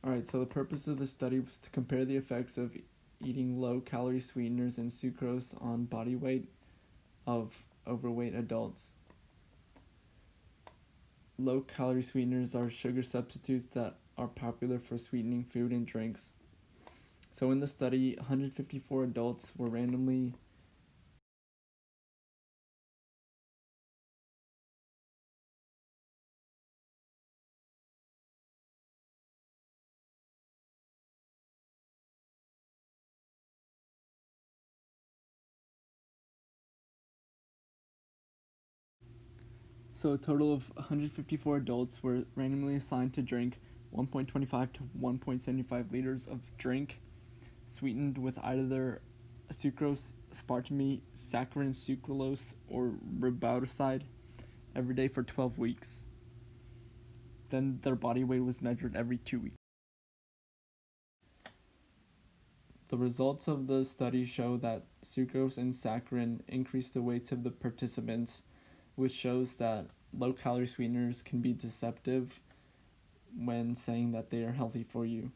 Alright, so the purpose of the study was to compare the effects of eating low-calorie sweeteners and sucrose on body weight of overweight adults. Low-calorie sweeteners are sugar substitutes that are popular for sweetening food and drinks. So in the study, 154 adults were randomly So a total of 154 adults were randomly assigned to drink 1.25 to 1.75 liters of drink sweetened with either sucrose, aspartame, saccharin, sucralose, or riboside every day for 12 weeks. Then their body weight was measured every 2 weeks. The results of the study show that sucrose and saccharin increased the weights of the participants, which shows that low-calorie sweeteners can be deceptive when saying that they are healthy for you.